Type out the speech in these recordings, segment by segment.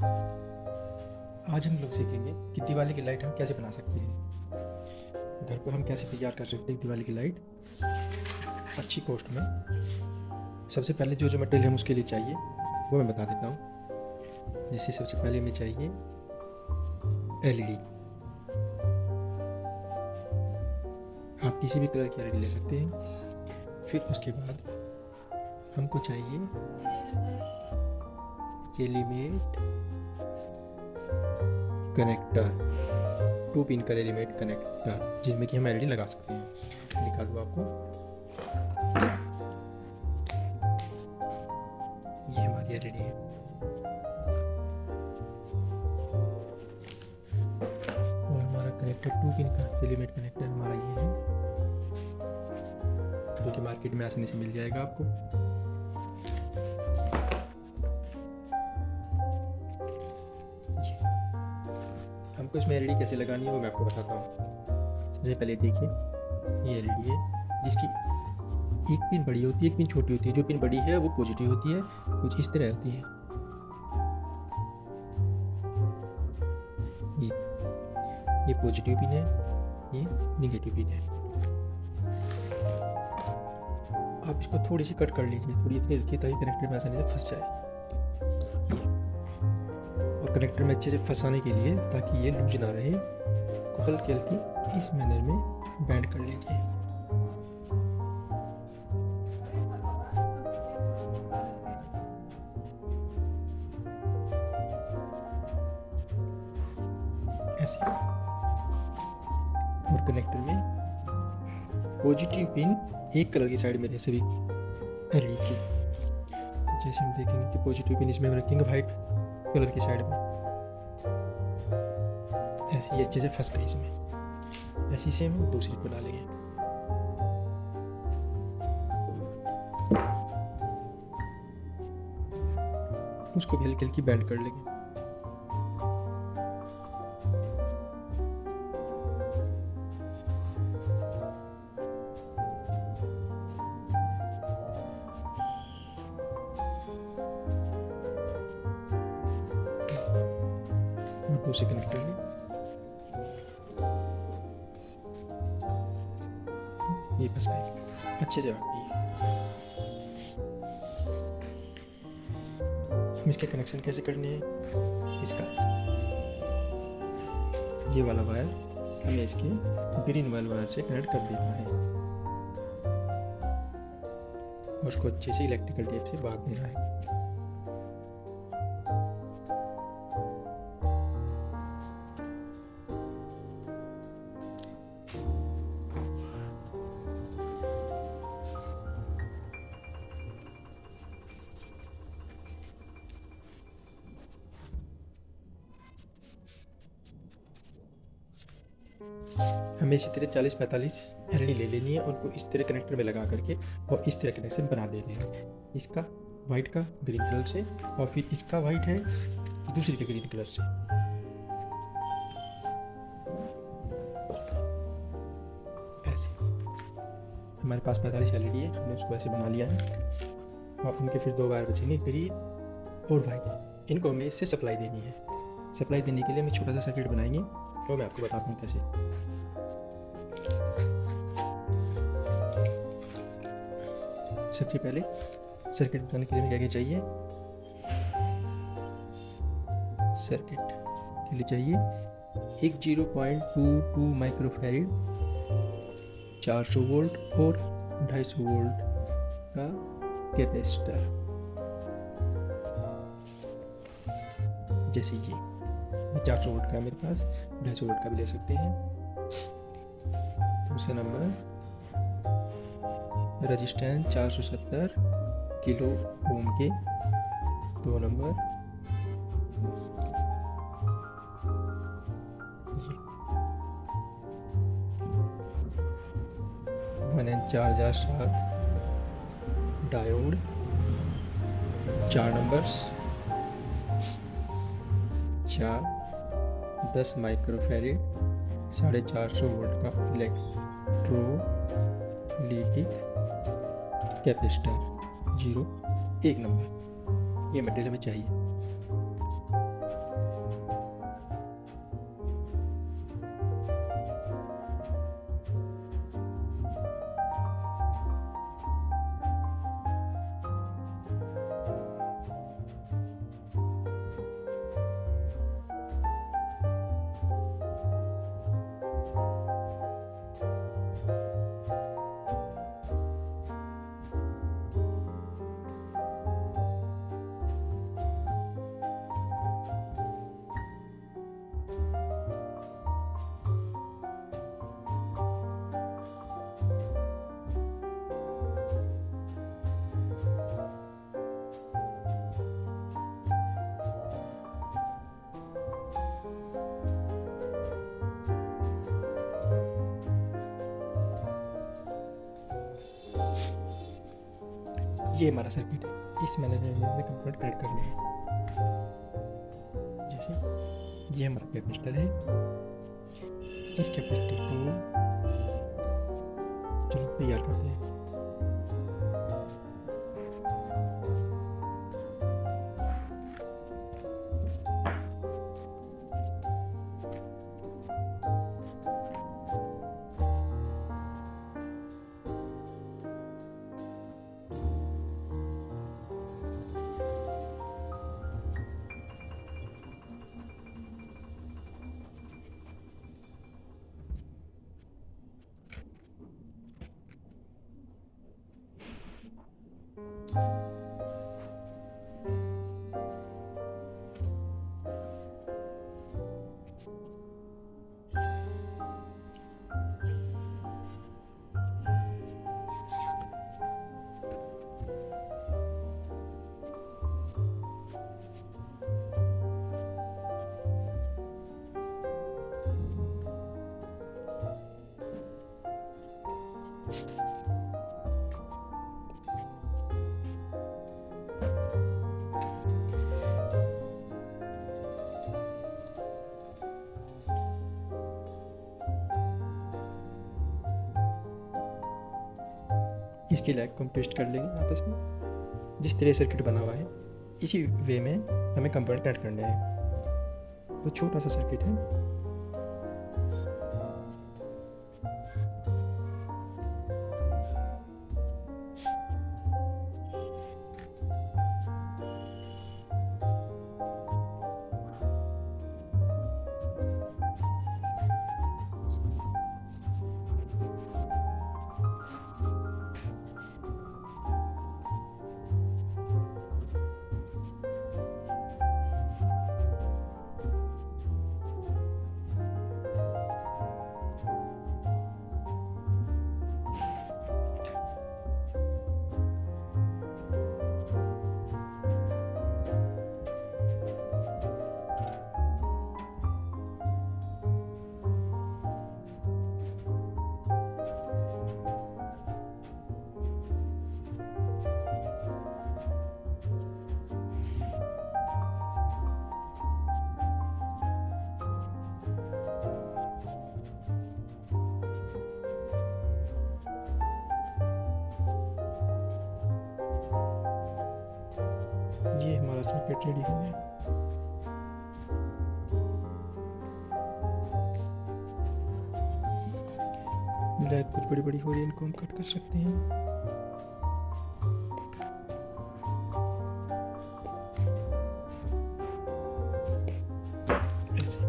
आज हम लोग सीखेंगे कि दिवाली की लाइट हम कैसे बना सकते हैं। घर पर हम कैसे तैयार कर सकते हैं दिवाली की लाइट अच्छी कॉस्ट में। सबसे पहले जो जो मटेरियल हम उसके लिए चाहिए वो मैं बता देता हूँ। जैसे सबसे पहले हमें चाहिए एलईडी। आप किसी भी कलर की एलईडी ले सकते हैं। फिर उसके बाद हमको चाहिए एलिमेंट कनेक्टर, 2 पिन का एलिमेंट कनेक्टर जिसमें कि हम एलईडी लगा सकते हैं। दिखा दूँ आपको, ये हमारी एलईडी है। और हमारा कनेक्टर 2 पिन का एलिमेंट कनेक्टर हमारा ये है, जो कि मार्केट में आसानी से मिल जाएगा आपको। हमको इसमें एलईडी कैसे लगानी है वो मैं आपको बताता हूँ। सबसे पहले देखिए, ये एलईडी है जिसकी एक पिन बड़ी होती है, एक पिन छोटी होती है। जो पिन बड़ी है वो पॉजिटिव होती है, कुछ इस तरह होती है। ये पॉजिटिव पिन है, ये निगेटिव पिन है। आप इसको थोड़ी सी कट कर लीजिए, थोड़ी इतनी रखिए ताकि कनेक्टर में आसानी से फंस जाए। और कनेक्टर में अच्छे से फंसाने के लिए, ताकि ये लूज ना रहे, को हल्की हल्की इस मैनर में बैंड कर लीजिए। ऐसे। और कनेक्टर में पॉजिटिव पिन एक कलर की साइड में रहे सभी एलईडी की। तो जैसे हम देखेंगे कि पॉजिटिव पिन इसमें हम रखेंगे वाइट कलर की साइड में। ऐसे ही अच्छे से फंस गई इसमें। ऐसी से हम दूसरी को डालेंगे। उसको भी हल्की हल्की बैंड कर लेंगे। और दूसरी कनेक्ट कर लें। ये फंस गई, अच्छे से आ गई है। हम इसके कनेक्शन कैसे करने हैं? इसका ये वाला वायर हमें इसके ग्रीन वाले वायर से कनेक्ट कर देना है। उसको अच्छे से इलेक्ट्रिकल टेप से बांध देना है। हमें इसी तरह 40-45 एलईडी ले लेनी है, उनको इस तरह कनेक्टर में लगा करके और इस तरह कनेक्शन बना देने हैं। इसका वाइट का ग्रीन कलर से, और फिर इसका वाइट है दूसरी के ग्रीन कलर से। ऐसे हमारे पास 45 एलईडी है, हमने उसको ऐसे बना लिया है। और उनके फिर 2 वायर बचेंगे, ग्रीन और वाइट। इनको हमें इससे सप्लाई देनी है। सप्लाई देने के लिए हमें छोटा सा सर्किट बनाएंगे, तो मैं आपको बताता हूँ कैसे। सबसे पहले सर्किट बनाने के लिए हमें क्या क्या चाहिए? सर्किट के लिए चाहिए एक 0.22 माइक्रोफैराड 400 वोल्ट और 250 वोल्ट का कैपेसिटर। जैसे ये 400 वोल्ट का है मेरे पास, 250 वोल्ट का भी ले सकते हैं। दूसरा नंबर रजिस्टेंस 470 किलो ओम के। 2 नंबर ये 1N4007 diode. 4 numbers 10 microfarad 450 volt का इलेक्ट्रोलिटिक कैपेसिटर 1 नंबर। ये मटेरियल हमें चाहिए। ये हमारा सर्किट है, इस मैनेजमेंट में हमें कंपोनेंट कनेक्ट करने हैं। जैसे ये हमारा कैपेसिटर है, इस कैपेसिटर को चलो तैयार करते हैं। इसकी लाइक को हम पेस्ट कर लेंगे आपस में। जिस तरह सर्किट बना हुआ है इसी वे में हमें कंपोनेंट कनेक्ट करने हैं। तो छोटा सा सर्किट है। ये हमारा सर्किट रेडी हो गया। लाइट कुछ बड़ी बड़ी हो रही है, इनको हम कट कर सकते हैं। ऐसे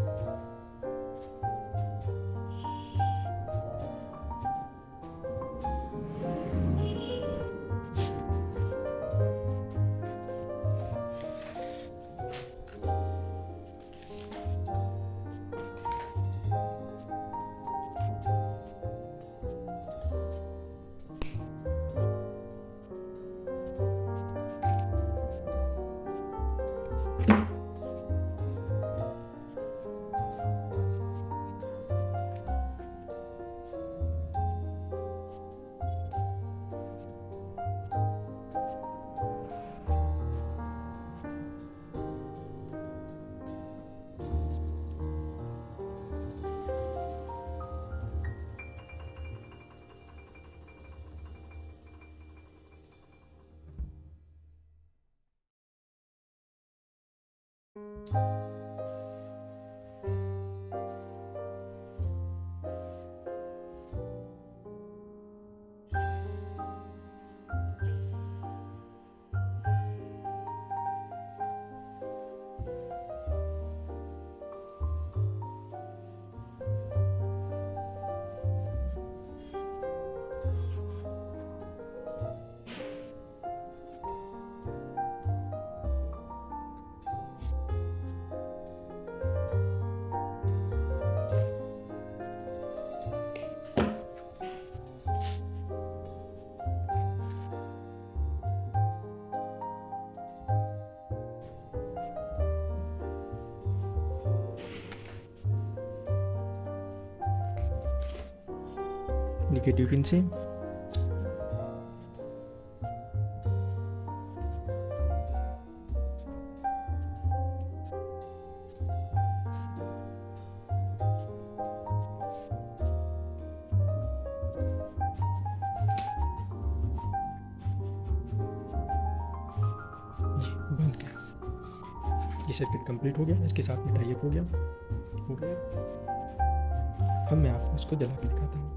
निगेटिव पिन से ये सर्किट कंप्लीट हो गया, इसके साथ में टाई अप हो गया। अब मैं आपको इसको जला के दिखाता हूँ।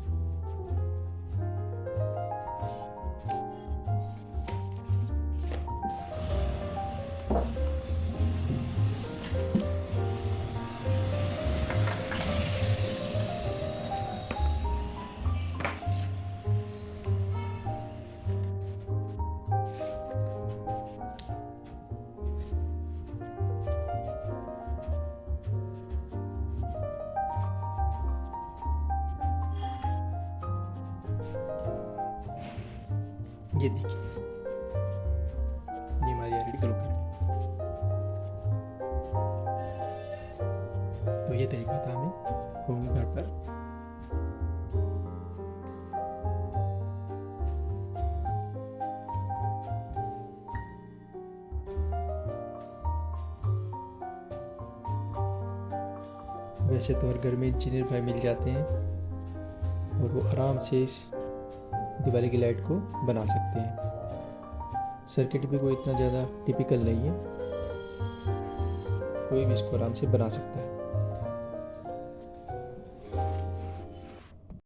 ये देखिए, ये हमारी एलईडी ग्लो कर रही है। तो ये तरीका था हमें होम घर पर वैसे तो हर घर में इंजीनियर भाई मिल जाते हैं और वो आराम से इस दिवाली की लाइट को बना सकते हैं। सर्किट भी कोई इतना ज़्यादा टिपिकल नहीं है, कोई भी इसको आराम से बना सकता है।